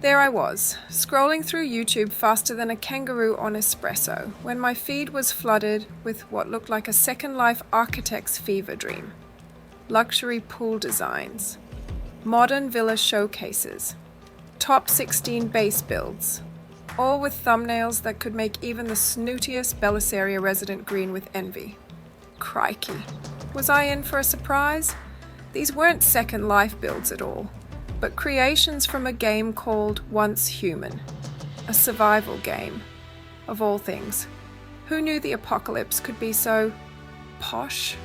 There I was, scrolling through YouTube faster than a kangaroo on espresso, when my feed was flooded with what looked like a Second Life architect's fever dream. Luxury pool designs, modern villa showcases, top 16 base builds, all with thumbnails that could make even the snootiest Bellisaria resident green with envy. Crikey. Was I in for a surprise? These weren't Second Life builds at all, but creations from a game called Once Human, a survival game, of all things. Who knew the apocalypse could be so posh?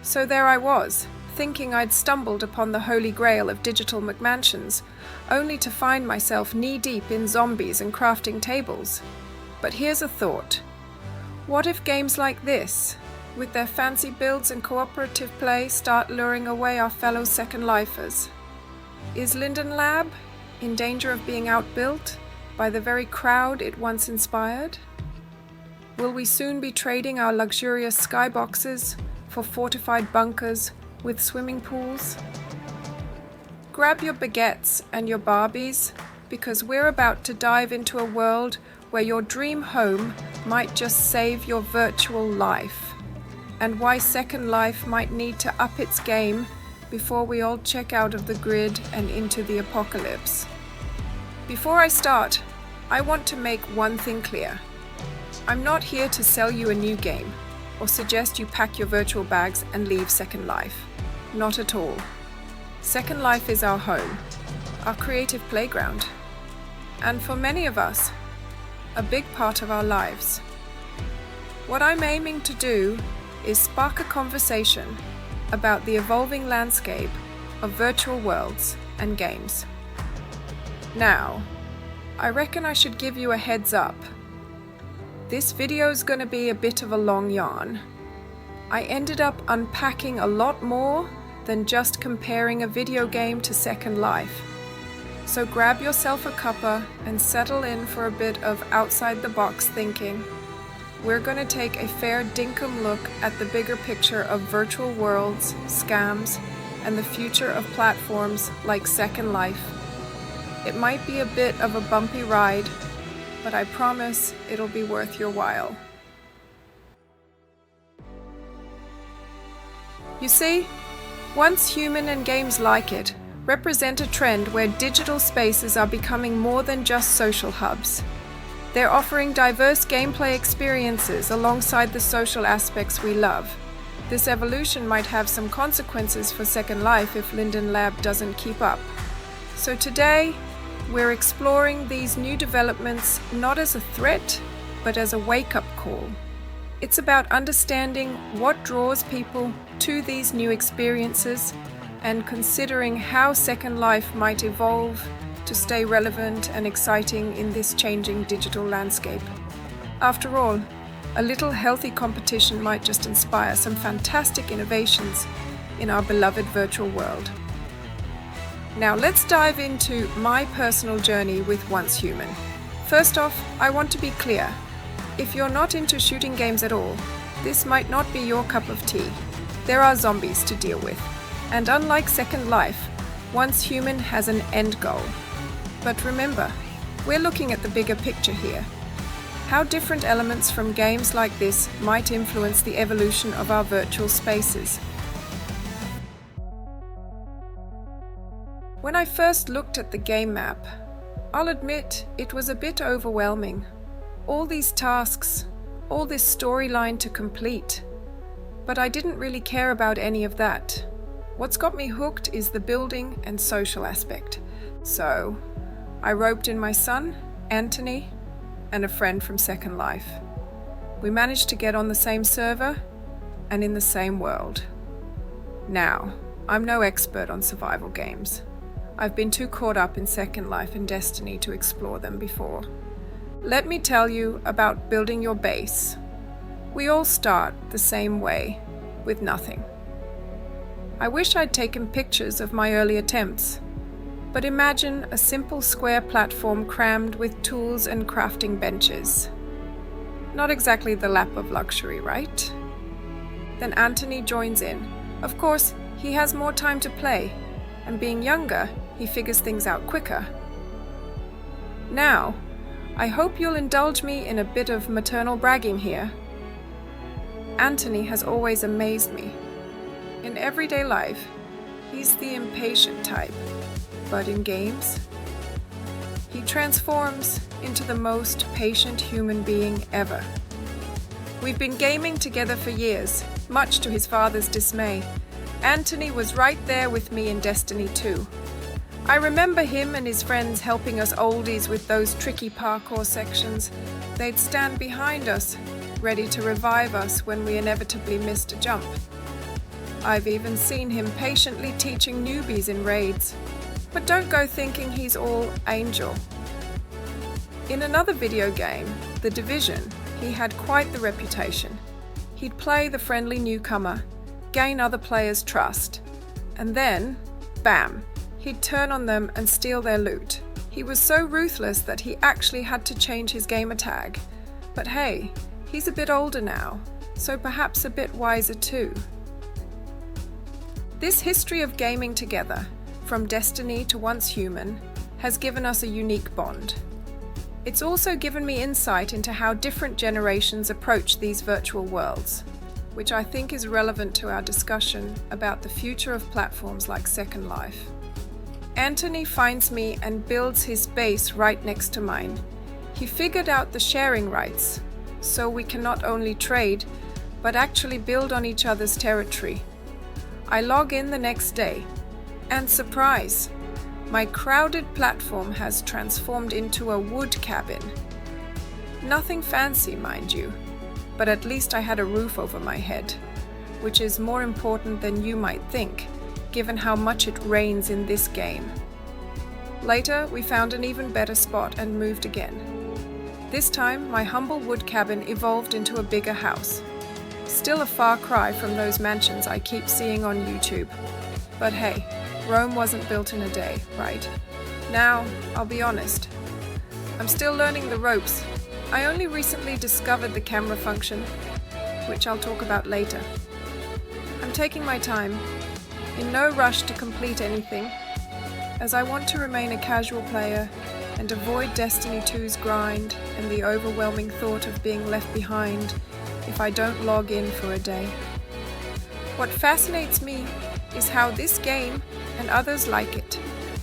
So there I was, thinking I'd stumbled upon the holy grail of digital McMansions, only to find myself knee-deep in zombies and crafting tables. But here's a thought. What if games like this, with their fancy builds and cooperative play, start luring away our fellow Second Lifers? Is Linden Lab in danger of being outbuilt by the very crowd it once inspired? Will we soon be trading our luxurious skyboxes for fortified bunkers with swimming pools? Grab your baguettes and your Barbies, because we're about to dive into a world where your dream home might just save your virtual life, and why Second Life might need to up its game before we all check out of the grid and into the apocalypse. Before I start, I want to make one thing clear. I'm not here to sell you a new game or suggest you pack your virtual bags and leave Second Life. Not at all. Second Life is our home, our creative playground, and for many of us, a big part of our lives. What I'm aiming to do is spark a conversation about the evolving landscape of virtual worlds and games. Now, I reckon I should give you a heads up. This video's gonna be a bit of a long yarn. I ended up unpacking a lot more than just comparing a video game to Second Life. So grab yourself a cuppa and settle in for a bit of outside-the-box thinking. We're going to take a fair dinkum look at the bigger picture of virtual worlds, scams, and the future of platforms like Second Life. It might be a bit of a bumpy ride, but I promise it'll be worth your while. You see, Once Human and games like it represent a trend where digital spaces are becoming more than just social hubs. They're offering diverse gameplay experiences alongside the social aspects we love. This evolution might have some consequences for Second Life if Linden Lab doesn't keep up. So today, we're exploring these new developments not as a threat, but as a wake-up call. It's about understanding what draws people to these new experiences and considering how Second Life might evolve to stay relevant and exciting in this changing digital landscape. After all, a little healthy competition might just inspire some fantastic innovations in our beloved virtual world. Now let's dive into my personal journey with Once Human. First off, I want to be clear. If you're not into shooting games at all, this might not be your cup of tea. There are zombies to deal with, and unlike Second Life, Once Human has an end goal. But remember, we're looking at the bigger picture here. How different elements from games like this might influence the evolution of our virtual spaces. When I first looked at the game map, I'll admit it was a bit overwhelming. All these tasks, all this storyline to complete. But I didn't really care about any of that. What's got me hooked is the building and social aspect. So, I roped in my son, Anthony, and a friend from Second Life. We managed to get on the same server and in the same world. Now, I'm no expert on survival games. I've been too caught up in Second Life and Destiny to explore them before. Let me tell you about building your base. We all start the same way, with nothing. I wish I'd taken pictures of my early attempts. But imagine a simple square platform crammed with tools and crafting benches. Not exactly the lap of luxury, right? Then Anthony joins in. Of course, he has more time to play, and being younger, he figures things out quicker. Now, I hope you'll indulge me in a bit of maternal bragging here. Anthony has always amazed me. In everyday life, he's the impatient type, but in games, he transforms into the most patient human being ever. We've been gaming together for years, much to his father's dismay. Anthony was right there with me in Destiny 2. I remember him and his friends helping us oldies with those tricky parkour sections. They'd stand behind us, ready to revive us when we inevitably missed a jump. I've even seen him patiently teaching newbies in raids. But don't go thinking he's all angel. In another video game, The Division, he had quite the reputation. He'd play the friendly newcomer, gain other players' trust, and then, bam, he'd turn on them and steal their loot. He was so ruthless that he actually had to change his gamer tag. But hey, he's a bit older now, so perhaps a bit wiser too. This history of gaming together, from Destiny to Once Human, has given us a unique bond. It's also given me insight into how different generations approach these virtual worlds, which I think is relevant to our discussion about the future of platforms like Second Life. Anthony finds me and builds his base right next to mine. He figured out the sharing rights, so we can not only trade, but actually build on each other's territory. I log in the next day, and surprise! My crowded platform has transformed into a wood cabin. Nothing fancy, mind you, but at least I had a roof over my head, which is more important than you might think, given how much it rains in this game. Later, we found an even better spot and moved again. This time, my humble wood cabin evolved into a bigger house. Still a far cry from those mansions I keep seeing on YouTube. But hey, Rome wasn't built in a day, right? Now, I'll be honest. I'm still learning the ropes. I only recently discovered the camera function, which I'll talk about later. I'm taking my time, in no rush to complete anything, as I want to remain a casual player and avoid Destiny 2's grind and the overwhelming thought of being left behind if I don't log in for a day. What fascinates me is how this game, and others like it,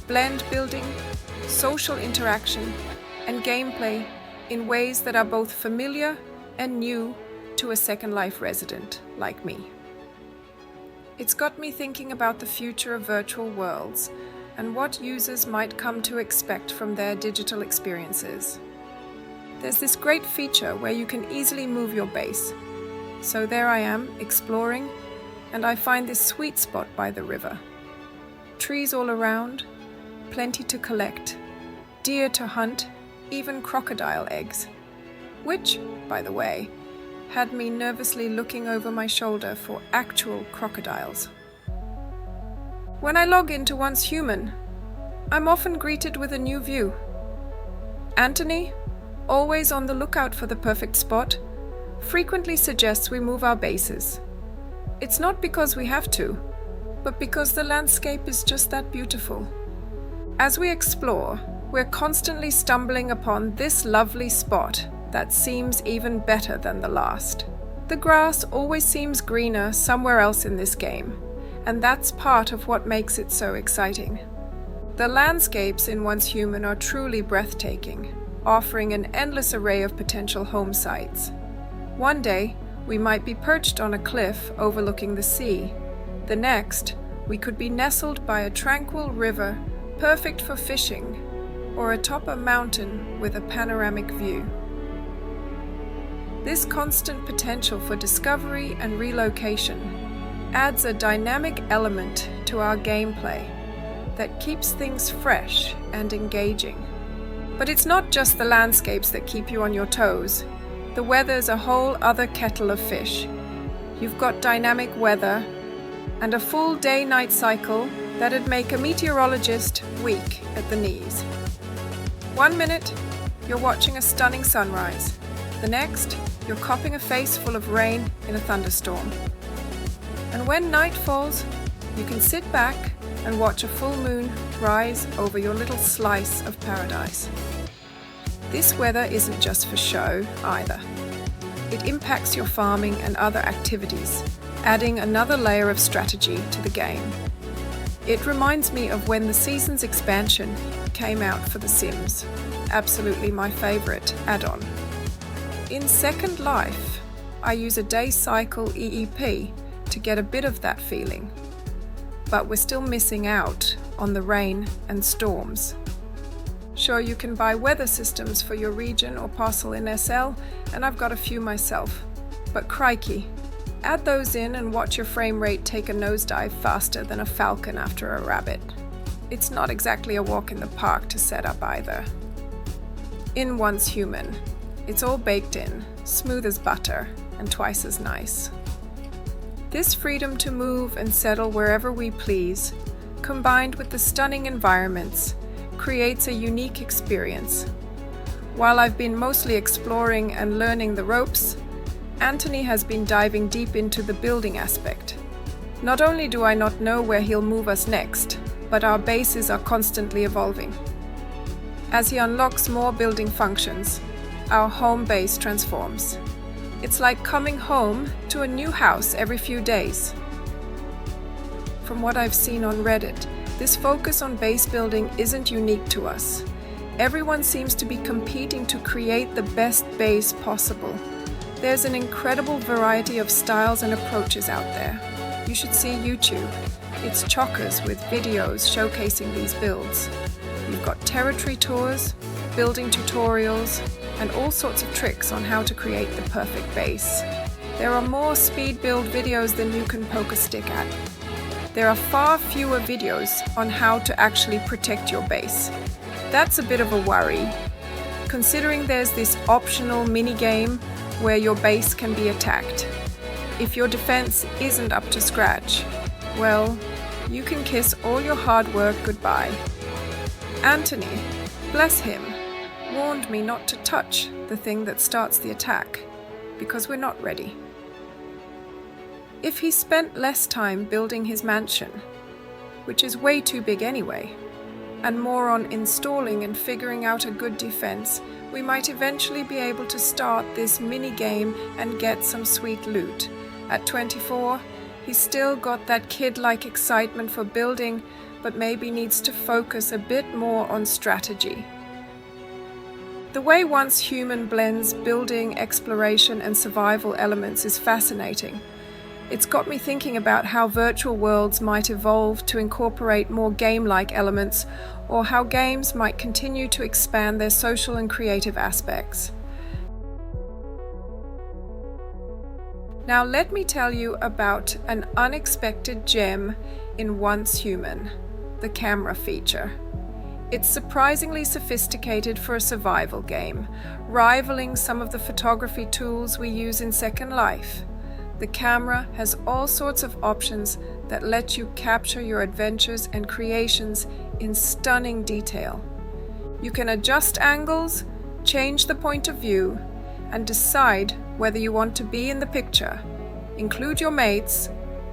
blend building, social interaction, and gameplay in ways that are both familiar and new to a Second Life resident like me. It's got me thinking about the future of virtual worlds and what users might come to expect from their digital experiences. There's this great feature where you can easily move your base. So there I am, exploring, and I find this sweet spot by the river. Trees all around, plenty to collect, deer to hunt, even crocodile eggs. Which, by the way, had me nervously looking over my shoulder for actual crocodiles. When I log into Once Human, I'm often greeted with a new view. Anthony, always on the lookout for the perfect spot, frequently suggests we move our bases. It's not because we have to, but because the landscape is just that beautiful. As we explore, we're constantly stumbling upon this lovely spot that seems even better than the last. The grass always seems greener somewhere else in this game, and that's part of what makes it so exciting. The landscapes in Once Human are truly breathtaking, offering an endless array of potential home sites. One day, we might be perched on a cliff overlooking the sea. The next, we could be nestled by a tranquil river, perfect for fishing, or atop a mountain with a panoramic view. This constant potential for discovery and relocation adds a dynamic element to our gameplay that keeps things fresh and engaging. But it's not just the landscapes that keep you on your toes. The weather's a whole other kettle of fish. You've got dynamic weather and a full day-night cycle that'd make a meteorologist weak at the knees. 1 minute, you're watching a stunning sunrise. The next, you're copping a face full of rain in a thunderstorm. And when night falls, you can sit back and watch a full moon rise over your little slice of paradise. This weather isn't just for show either. It impacts your farming and other activities, adding another layer of strategy to the game. It reminds me of when the Seasons expansion came out for The Sims. Absolutely my favorite add-on. In Second Life, I use a day cycle EEP to get a bit of that feeling. But we're still missing out on the rain and storms. Sure, you can buy weather systems for your region or parcel in SL, and I've got a few myself. But crikey, add those in and watch your frame rate take a nosedive faster than a falcon after a rabbit. It's not exactly a walk in the park to set up either. In Once Human, it's all baked in, smooth as butter, and twice as nice. This freedom to move and settle wherever we please, combined with the stunning environments, creates a unique experience. While I've been mostly exploring and learning the ropes, Anthony has been diving deep into the building aspect. Not only do I not know where he'll move us next, but our bases are constantly evolving. As he unlocks more building functions, our home base transforms. It's like coming home to a new house every few days. From what I've seen on Reddit, this focus on base building isn't unique to us. Everyone seems to be competing to create the best base possible. There's an incredible variety of styles and approaches out there. You should see YouTube. It's chockers with videos showcasing these builds. You've got territory tours, building tutorials, and all sorts of tricks on how to create the perfect base. There are more speed build videos than you can poke a stick at. There are far fewer videos on how to actually protect your base. That's a bit of a worry, considering there's this optional mini-game where your base can be attacked. If your defense isn't up to scratch, well, you can kiss all your hard work goodbye. Anthony, bless him, warned me not to touch the thing that starts the attack, because we're not ready. If he spent less time building his mansion, which is way too big anyway, and more on installing and figuring out a good defense, we might eventually be able to start this mini-game and get some sweet loot. At 24, he's still got that kid-like excitement for building, but maybe needs to focus a bit more on strategy. The way Once Human blends building, exploration, and survival elements is fascinating. It's got me thinking about how virtual worlds might evolve to incorporate more game-like elements, or how games might continue to expand their social and creative aspects. Now let me tell you about an unexpected gem in Once Human, the camera feature. It's surprisingly sophisticated for a survival game, rivaling some of the photography tools we use in Second Life. The camera has all sorts of options that let you capture your adventures and creations in stunning detail. You can adjust angles, change the point of view, and decide whether you want to be in the picture, include your mates,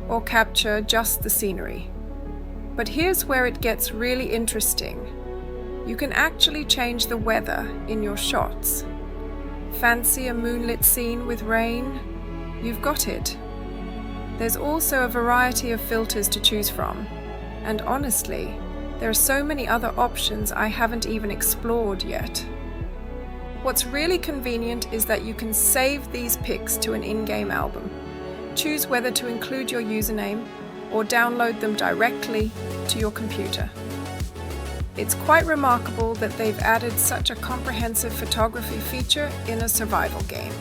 or capture just the scenery. But here's where it gets really interesting. You can actually change the weather in your shots. Fancy a moonlit scene with rain? You've got it. There's also a variety of filters to choose from, and honestly, there are so many other options I haven't even explored yet. What's really convenient is that you can save these pics to an in-game album. Choose whether to include your username or download them directly to your computer. It's quite remarkable that they've added such a comprehensive photography feature in a survival game.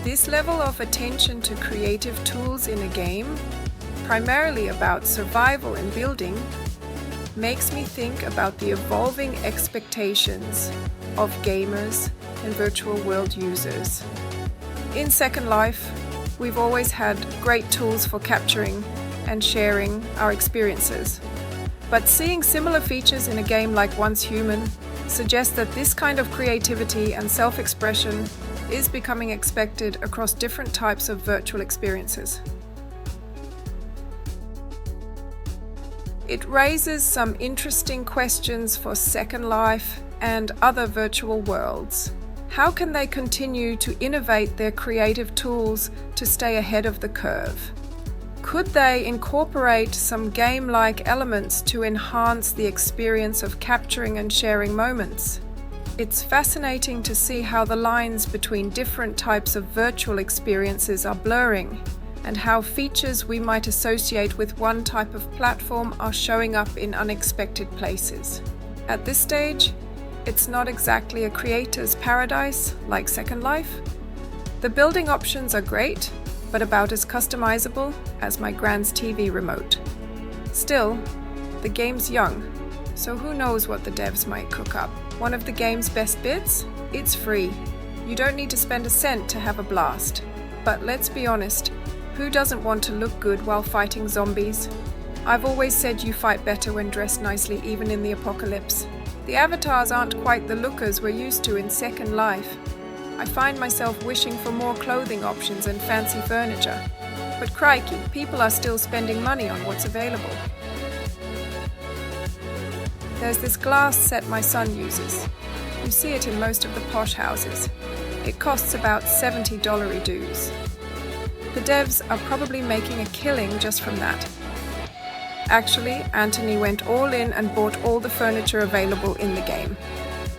This level of attention to creative tools in a game, primarily about survival and building, makes me think about the evolving expectations of gamers and virtual world users. In Second Life, we've always had great tools for capturing and sharing our experiences. But seeing similar features in a game like Once Human suggests that this kind of creativity and self-expression is becoming expected across different types of virtual experiences. It raises some interesting questions for Second Life and other virtual worlds. How can they continue to innovate their creative tools to stay ahead of the curve? Could they incorporate some game-like elements to enhance the experience of capturing and sharing moments? It's fascinating to see how the lines between different types of virtual experiences are blurring, and how features we might associate with one type of platform are showing up in unexpected places. At this stage, it's not exactly a creator's paradise like Second Life. The building options are great, but about as customizable as my Grand's TV remote. Still, the game's young, so who knows what the devs might cook up. One of the game's best bits? It's free. You don't need to spend a cent to have a blast. But let's be honest, who doesn't want to look good while fighting zombies? I've always said you fight better when dressed nicely, even in the apocalypse. The avatars aren't quite the lookers we're used to in Second Life. I find myself wishing for more clothing options and fancy furniture. But crikey, people are still spending money on what's available. There's this glass set my son uses. You see it in most of the posh houses. It costs about $70 dues. The devs are probably making a killing just from that. Actually, Anthony went all in and bought all the furniture available in the game.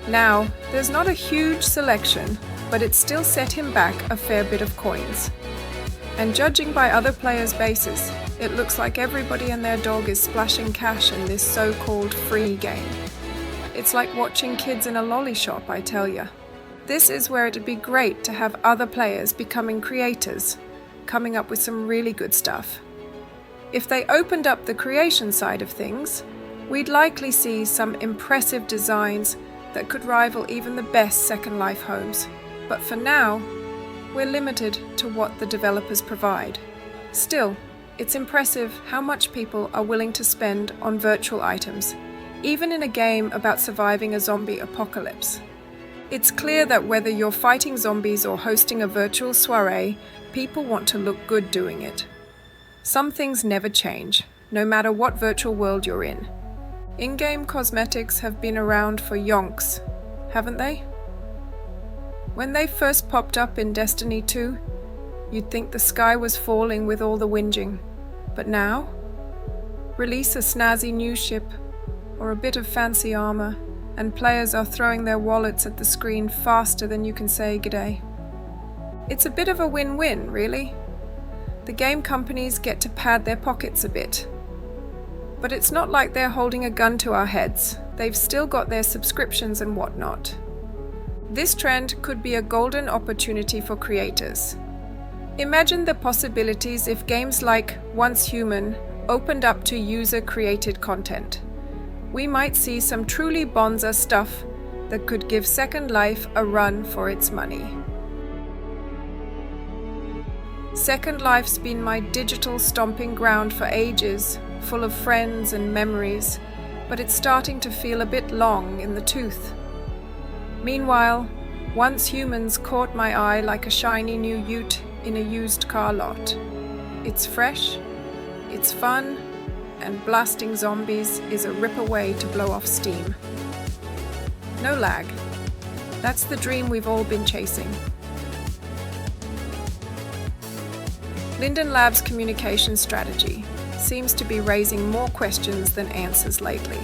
Now, there's not a huge selection, but it still set him back a fair bit of coins. And judging by other players' bases, it looks like everybody and their dog is splashing cash in this so-called free game. It's like watching kids in a lolly shop, I tell ya. This is where it'd be great to have other players becoming creators, coming up with some really good stuff. If they opened up the creation side of things, we'd likely see some impressive designs that could rival even the best Second Life homes. But for now, we're limited to what the developers provide. Still, it's impressive how much people are willing to spend on virtual items, even in a game about surviving a zombie apocalypse. It's clear that whether you're fighting zombies or hosting a virtual soiree, people want to look good doing it. Some things never change, no matter what virtual world you're in. In-game cosmetics have been around for yonks, haven't they? When they first popped up in Destiny 2, you'd think the sky was falling with all the whinging. But now? Release a snazzy new ship, or a bit of fancy armor, and players are throwing their wallets at the screen faster than you can say g'day. It's a bit of a win-win, really. The game companies get to pad their pockets a bit. But it's not like they're holding a gun to our heads. They've still got their subscriptions and whatnot. This trend could be a golden opportunity for creators. Imagine the possibilities if games like Once Human opened up to user-created content. We might see some truly bonza stuff that could give Second Life a run for its money. Second Life's been my digital stomping ground for ages, full of friends and memories, but it's starting to feel a bit long in the tooth. Meanwhile, Once Humans caught my eye like a shiny new ute in a used car lot. It's fresh, it's fun, and blasting zombies is a rip away to blow off steam. No lag. That's the dream we've all been chasing. Linden Lab's communication strategy seems to be raising more questions than answers lately.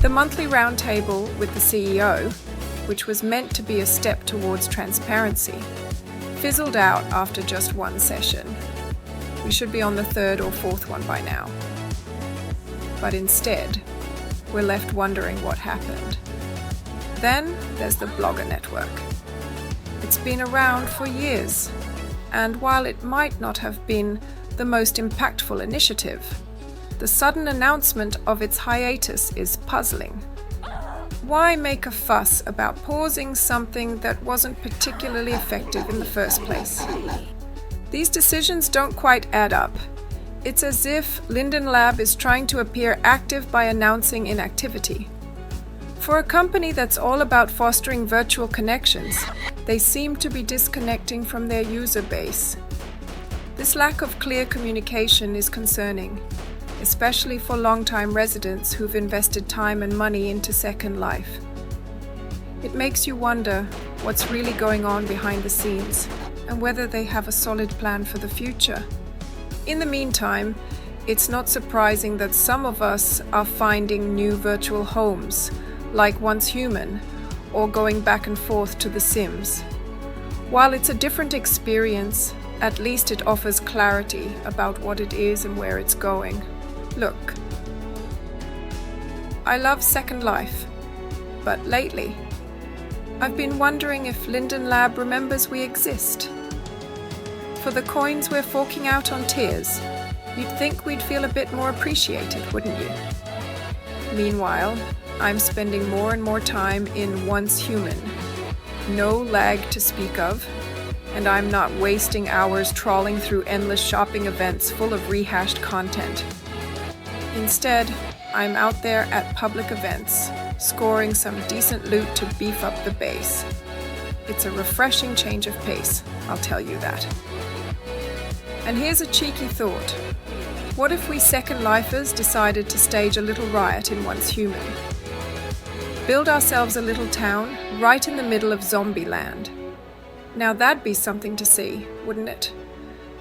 The monthly roundtable with the CEO, which was meant to be a step towards transparency, fizzled out after just one session. We should be on the third or fourth one by now. But instead, we're left wondering what happened. Then there's the blogger network. It's been around for years, and while it might not have been the most impactful initiative, the sudden announcement of its hiatus is puzzling. Why make a fuss about pausing something that wasn't particularly effective in the first place? These decisions don't quite add up. It's as if Linden Lab is trying to appear active by announcing inactivity. For a company that's all about fostering virtual connections, they seem to be disconnecting from their user base. This lack of clear communication is concerning, especially for long-time residents who've invested time and money into Second Life. It makes you wonder what's really going on behind the scenes and whether they have a solid plan for the future. In the meantime, it's not surprising that some of us are finding new virtual homes, like Once Human, or going back and forth to The Sims. While it's a different experience, at least it offers clarity about what it is and where it's going. Look, I love Second Life, but lately, I've been wondering if Linden Lab remembers we exist. For the coins we're forking out on tiers, you'd think we'd feel a bit more appreciated, wouldn't you? Meanwhile, I'm spending more and more time in Once Human. No lag to speak of, and I'm not wasting hours trawling through endless shopping events full of rehashed content. Instead, I'm out there at public events, scoring some decent loot to beef up the base. It's a refreshing change of pace, I'll tell you that. And here's a cheeky thought. What if we Second Lifers decided to stage a little riot in Once Human? Build ourselves a little town right in the middle of zombie land. Now that'd be something to see, wouldn't it?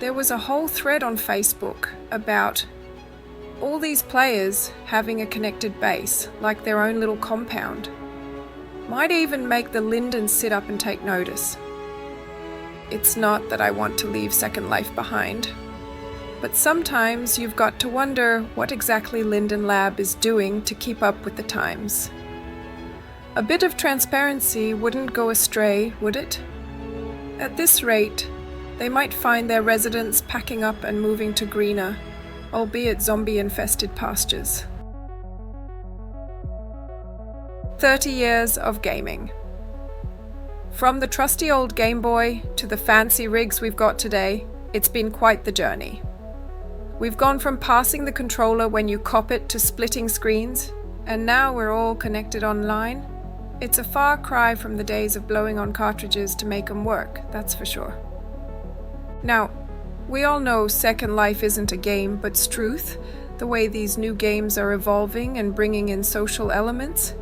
There was a whole thread on Facebook about all these players having a connected base, like their own little compound. Might even make the Lindens sit up and take notice. It's not that I want to leave Second Life behind, but sometimes you've got to wonder what exactly Linden Lab is doing to keep up with the times. A bit of transparency wouldn't go astray, would it? At this rate, they might find their residents packing up and moving to greener, albeit zombie-infested pastures. 30 years of gaming. From the trusty old Game Boy to the fancy rigs we've got today, it's been quite the journey. We've gone from passing the controller when you cop it to splitting screens, and now we're all connected online. It's a far cry from the days of blowing on cartridges to make them work, that's for sure. Now, we all know Second Life isn't a game but truth, the way these new games are evolving and bringing in social elements.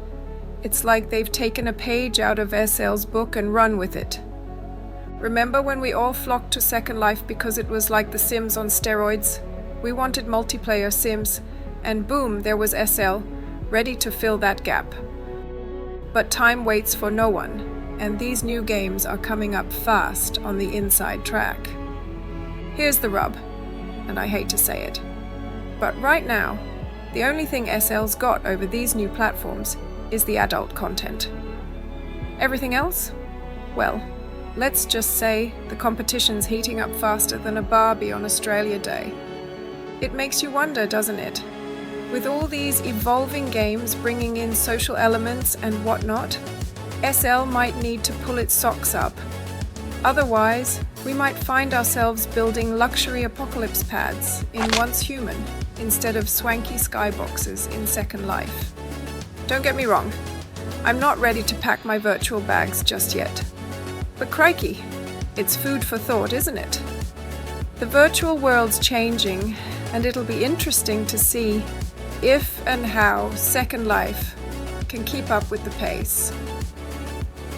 It's like they've taken a page out of SL's book and run with it. Remember when we all flocked to Second Life because it was like The Sims on steroids? We wanted multiplayer Sims, and boom, there was SL, ready to fill that gap. But time waits for no one, and these new games are coming up fast on the inside track. Here's the rub, and I hate to say it, but right now, the only thing SL's got over these new platforms is the adult content. Everything else? Well, let's just say the competition's heating up faster than a Barbie on Australia Day. It makes you wonder, doesn't it? With all these evolving games bringing in social elements and whatnot, SL might need to pull its socks up. Otherwise, we might find ourselves building luxury apocalypse pads in Once Human instead of swanky skyboxes in Second Life. Don't get me wrong, I'm not ready to pack my virtual bags just yet. But crikey, it's food for thought, isn't it? The virtual world's changing, and it'll be interesting to see if and how Second Life can keep up with the pace.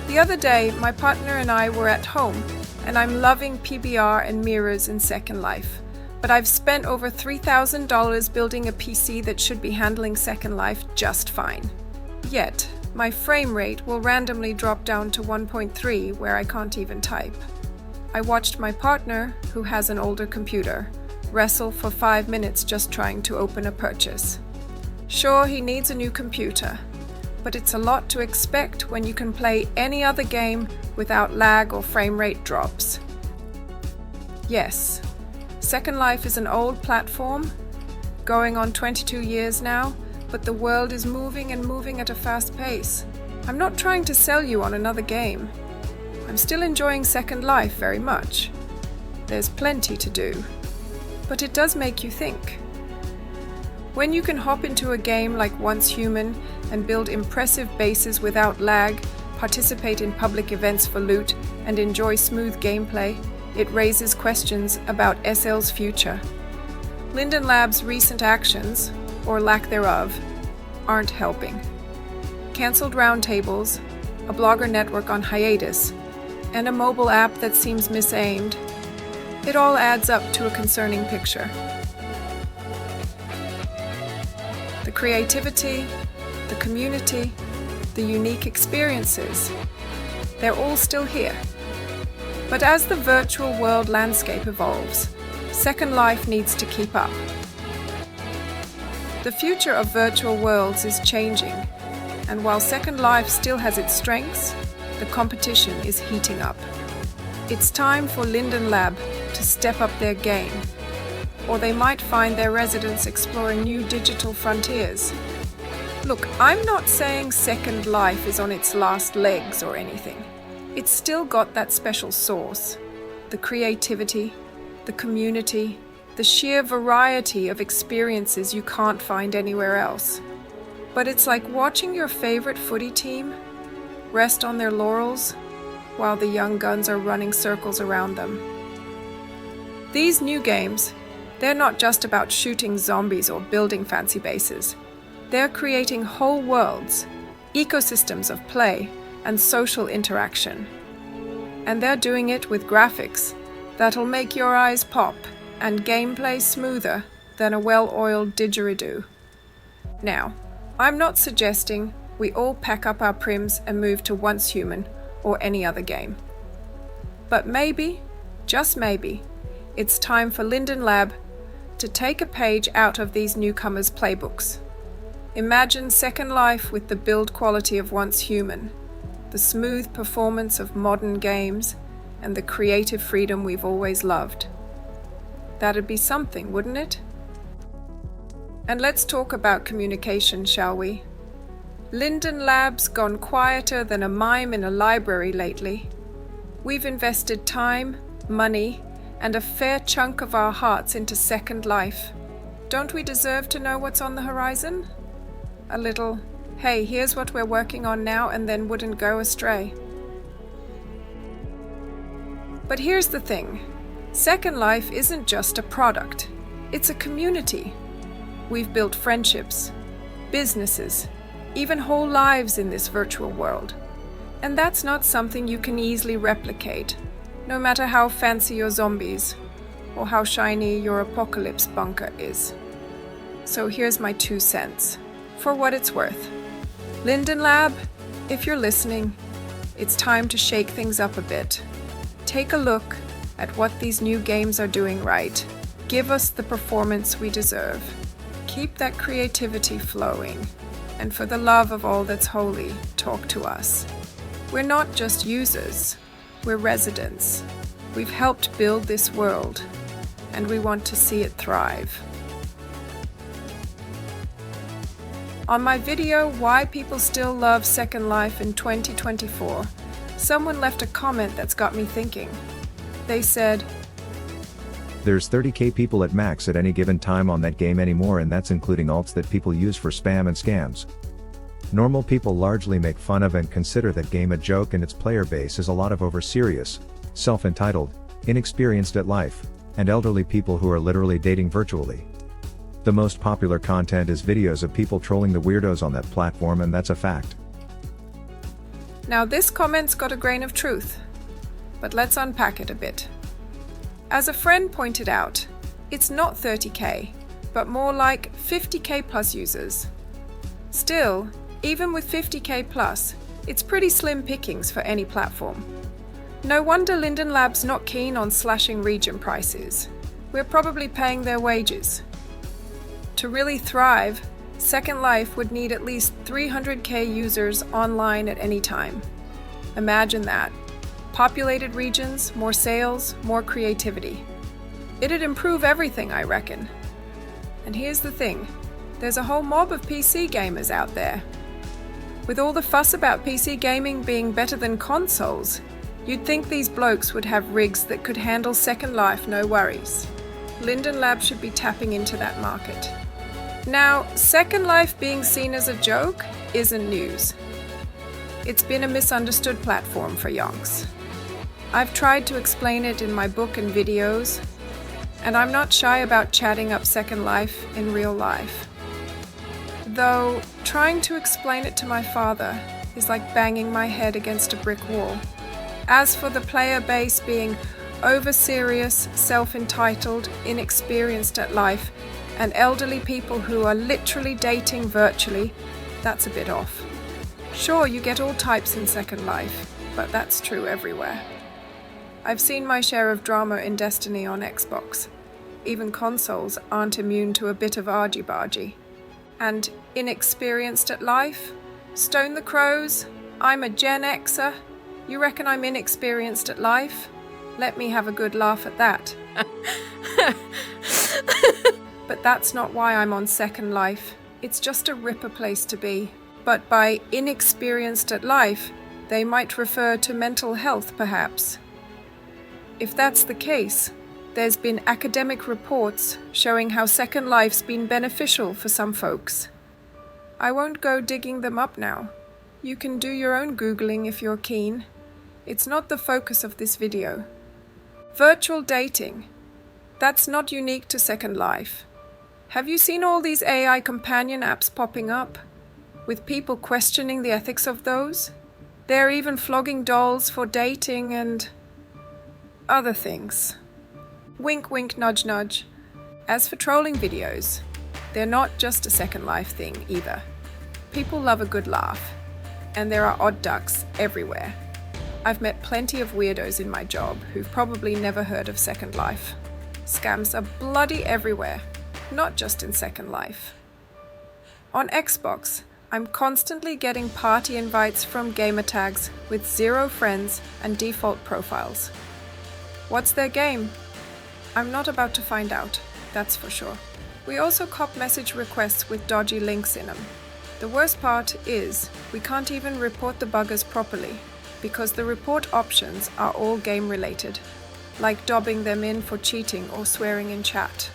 The other day, my partner and I were at home, and I'm loving PBR and mirrors in Second Life. But I've spent over $3,000 building a PC that should be handling Second Life just fine. Yet, my frame rate will randomly drop down to 1.3 where I can't even type. I watched my partner, who has an older computer, wrestle for 5 minutes just trying to open a purchase. Sure, he needs a new computer, but it's a lot to expect when you can play any other game without lag or frame rate drops. Yes, Second Life is an old platform, going on 22 years now, but the world is moving and moving at a fast pace. I'm not trying to sell you on another game. I'm still enjoying Second Life very much. There's plenty to do, but it does make you think. When you can hop into a game like Once Human and build impressive bases without lag, participate in public events for loot, and enjoy smooth gameplay, it raises questions about SL's future. Linden Lab's recent actions, or lack thereof, aren't helping. Cancelled roundtables, a blogger network on hiatus, and a mobile app that seems misaimed, it all adds up to a concerning picture. The creativity, the community, the unique experiences, they're all still here. But as the virtual world landscape evolves, Second Life needs to keep up. The future of virtual worlds is changing, and while Second Life still has its strengths, the competition is heating up. It's time for Linden Lab to step up their game, or they might find their residents exploring new digital frontiers. Look, I'm not saying Second Life is on its last legs or anything. It's still got that special sauce, the creativity, the community, the sheer variety of experiences you can't find anywhere else. But it's like watching your favorite footy team rest on their laurels while the young guns are running circles around them. These new games, they're not just about shooting zombies or building fancy bases. They're creating whole worlds, ecosystems of play and social interaction. And they're doing it with graphics that'll make your eyes pop and gameplay smoother than a well-oiled didgeridoo. Now, I'm not suggesting we all pack up our prims and move to Once Human or any other game. But maybe, just maybe, it's time for Linden Lab to take a page out of these newcomers' playbooks. Imagine Second Life with the build quality of Once Human, the smooth performance of modern games, and the creative freedom we've always loved. That'd be something, wouldn't it? And let's talk about communication, shall we? Linden Lab's gone quieter than a mime in a library lately. We've invested time, money, and a fair chunk of our hearts into Second Life. Don't we deserve to know what's on the horizon? A little, hey, here's what we're working on now, and then wouldn't go astray. But here's the thing. Second Life isn't just a product. It's a community. We've built friendships, businesses, even whole lives in this virtual world. And that's not something you can easily replicate, no matter how fancy your zombies or how shiny your apocalypse bunker is. So here's my 2 cents. For what it's worth. Linden Lab, if you're listening, it's time to shake things up a bit. Take a look at what these new games are doing right. Give us the performance we deserve. Keep that creativity flowing. And for the love of all that's holy, talk to us. We're not just users, we're residents. We've helped build this world, and we want to see it thrive. On my video, Why People Still Love Second Life in 2024, someone left a comment that's got me thinking. They said, "There's 30k people at max at any given time on that game anymore, and that's including alts that people use for spam and scams. Normal people largely make fun of and consider that game a joke, and its player base is a lot of over-serious, self-entitled, inexperienced at life, and elderly people who are literally dating virtually. The most popular content is videos of people trolling the weirdos on that platform, and that's a fact." Now this comment's got a grain of truth, but let's unpack it a bit. As a friend pointed out, it's not 30k, but more like 50k plus users. Still, even with 50k plus, it's pretty slim pickings for any platform. No wonder Linden Lab's not keen on slashing region prices. We're probably paying their wages. To really thrive, Second Life would need at least 300k users online at any time. Imagine that. Populated regions, more sales, more creativity. It'd improve everything, I reckon. And here's the thing. There's a whole mob of PC gamers out there. With all the fuss about PC gaming being better than consoles, you'd think these blokes would have rigs that could handle Second Life no worries. Linden Lab should be tapping into that market. Now, Second Life being seen as a joke isn't news. It's been a misunderstood platform for yonks. I've tried to explain it in my book and videos, and I'm not shy about chatting up Second Life in real life. Though, trying to explain it to my father is like banging my head against a brick wall. As for the player base being over-serious, self-entitled, inexperienced at life, and elderly people who are literally dating virtually, that's a bit off. Sure, you get all types in Second Life, but that's true everywhere. I've seen my share of drama in Destiny on Xbox. Even consoles aren't immune to a bit of argy-bargy. And inexperienced at life? Stone the crows? I'm a Gen Xer? You reckon I'm inexperienced at life? Let me have a good laugh at that. But that's not why I'm on Second Life. It's just a ripper place to be. But by inexperienced at life, they might refer to mental health, perhaps. If that's the case, there's been academic reports showing how Second Life's been beneficial for some folks. I won't go digging them up now. You can do your own Googling if you're keen. It's not the focus of this video. Virtual dating. That's not unique to Second Life. Have you seen all these AI companion apps popping up? With people questioning the ethics of those? They're even flogging dolls for dating and other things. Wink, wink, nudge, nudge. As for trolling videos, they're not just a Second Life thing either. People love a good laugh, and there are odd ducks everywhere. I've met plenty of weirdos in my job who've probably never heard of Second Life. Scams are bloody everywhere, not just in Second Life. On Xbox, I'm constantly getting party invites from gamer tags with 0 friends and default profiles. What's their game? I'm not about to find out, that's for sure. We also cop message requests with dodgy links in them. The worst part is, we can't even report the buggers properly, because the report options are all game related, like dobbing them in for cheating or swearing in chat.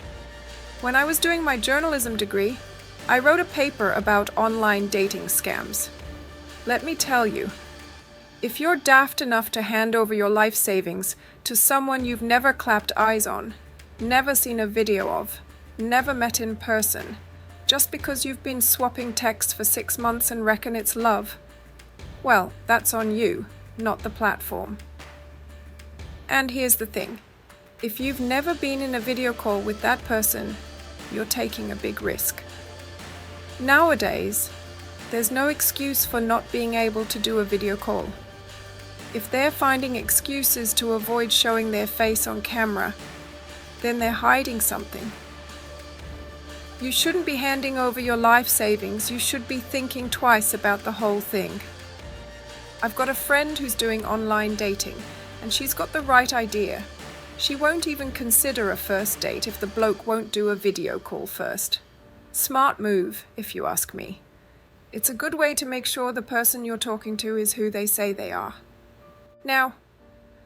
When I was doing my journalism degree, I wrote a paper about online dating scams. Let me tell you, if you're daft enough to hand over your life savings to someone you've never clapped eyes on, never seen a video of, never met in person, just because you've been swapping texts for 6 months and reckon it's love, well, that's on you, not the platform. And here's the thing. If you've never been in a video call with that person, you're taking a big risk. Nowadays, there's no excuse for not being able to do a video call. If they're finding excuses to avoid showing their face on camera, then they're hiding something. You shouldn't be handing over your life savings. You should be thinking twice about the whole thing. I've got a friend who's doing online dating, and she's got the right idea. She won't even consider a first date if the bloke won't do a video call first. Smart move, if you ask me. It's a good way to make sure the person you're talking to is who they say they are. Now,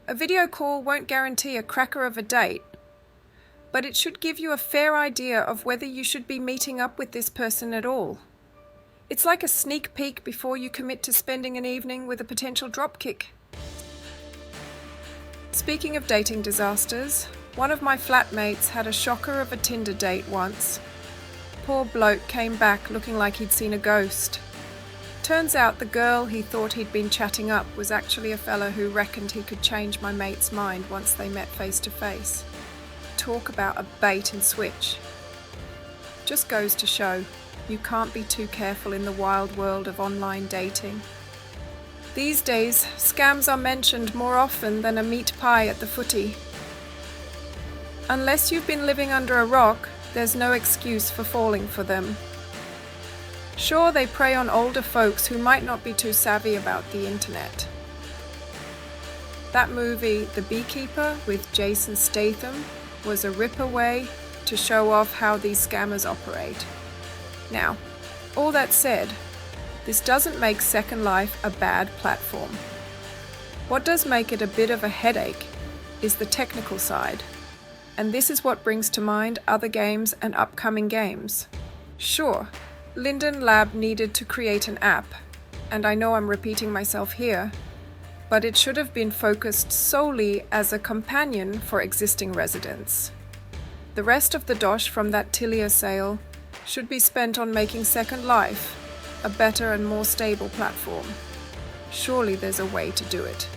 a video call won't guarantee a cracker of a date, but it should give you a fair idea of whether you should be meeting up with this person at all. It's like a sneak peek before you commit to spending an evening with a potential dropkick. Speaking of dating disasters, one of my flatmates had a shocker of a Tinder date once. Poor bloke came back looking like he'd seen a ghost. Turns out the girl he thought he'd been chatting up was actually a fella who reckoned he could change my mate's mind once they met face to face. Talk about a bait and switch. Just goes to show, you can't be too careful in the wild world of online dating. These days, scams are mentioned more often than a meat pie at the footy. Unless you've been living under a rock, there's no excuse for falling for them. Sure, they prey on older folks who might not be too savvy about the internet. That movie, The Beekeeper, with Jason Statham, was a ripper way to show off how these scammers operate. Now, all that said, this doesn't make Second Life a bad platform. What does make it a bit of a headache is the technical side. And this is what brings to mind other games and upcoming games. Sure, Linden Lab needed to create an app, and I know I'm repeating myself here, but it should have been focused solely as a companion for existing residents. The rest of the dosh from that Tilia sale should be spent on making Second Life a better and more stable platform. Surely there's a way to do it.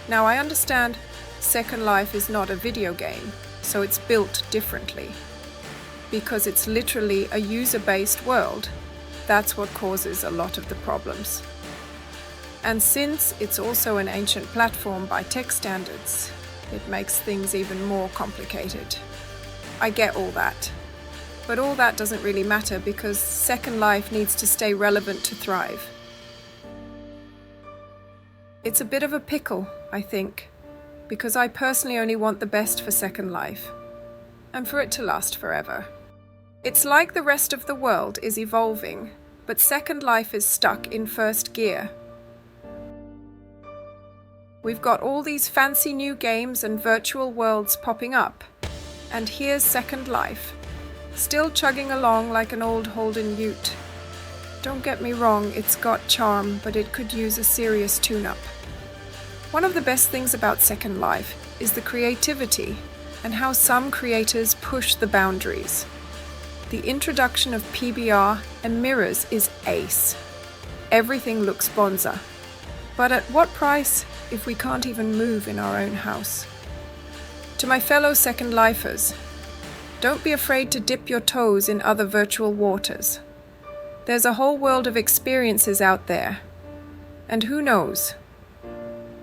Now I understand Second Life is not a video game, so it's built differently. Because it's literally a user-based world, that's what causes a lot of the problems. And since it's also an ancient platform by tech standards, it makes things even more complicated. I get all that. But all that doesn't really matter because Second Life needs to stay relevant to thrive. It's a bit of a pickle, I think, because I personally only want the best for Second Life, and for it to last forever. It's like the rest of the world is evolving, but Second Life is stuck in first gear. We've got all these fancy new games and virtual worlds popping up, and here's Second Life, still chugging along like an old Holden Ute. Don't get me wrong, it's got charm, but it could use a serious tune-up. One of the best things about Second Life is the creativity and how some creators push the boundaries. The introduction of PBR and mirrors is ace. Everything looks bonza. But at what price if we can't even move in our own house? To my fellow Second Lifers, don't be afraid to dip your toes in other virtual waters. There's a whole world of experiences out there. And who knows?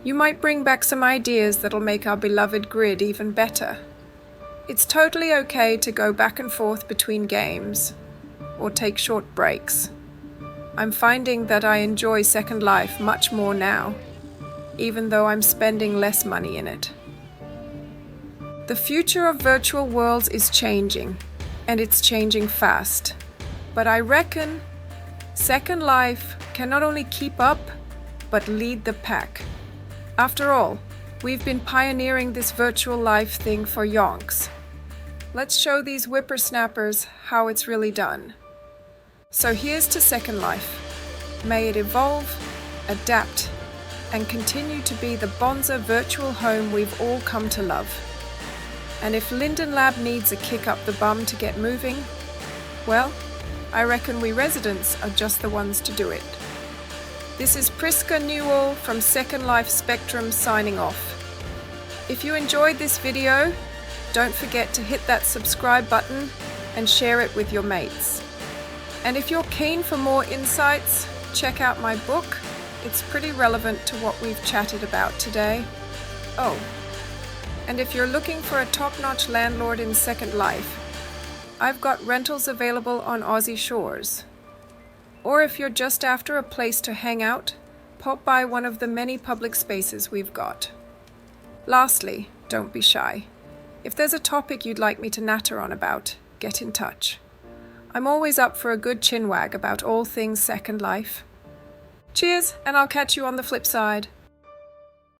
You might bring back some ideas that'll make our beloved grid even better. It's totally okay to go back and forth between games, or take short breaks. I'm finding that I enjoy Second Life much more now, even though I'm spending less money in it. The future of virtual worlds is changing, and it's changing fast. But I reckon Second Life can not only keep up, but lead the pack. After all, we've been pioneering this virtual life thing for yonks. Let's show these whippersnappers how it's really done. So here's to Second Life. May it evolve, adapt, and continue to be the bonza virtual home we've all come to love. And if Linden Lab needs a kick up the bum to get moving, well, I reckon we residents are just the ones to do it. This is Priska Newell from Second Life Spectrum signing off. If you enjoyed this video, don't forget to hit that subscribe button and share it with your mates. And if you're keen for more insights, check out my book. It's pretty relevant to what we've chatted about today. Oh, and if you're looking for a top-notch landlord in Second Life, I've got rentals available on Aussie shores. Or if you're just after a place to hang out, pop by one of the many public spaces we've got. Lastly, don't be shy. If there's a topic you'd like me to natter on about, get in touch. I'm always up for a good chinwag about all things Second Life. Cheers, and I'll catch you on the flip side.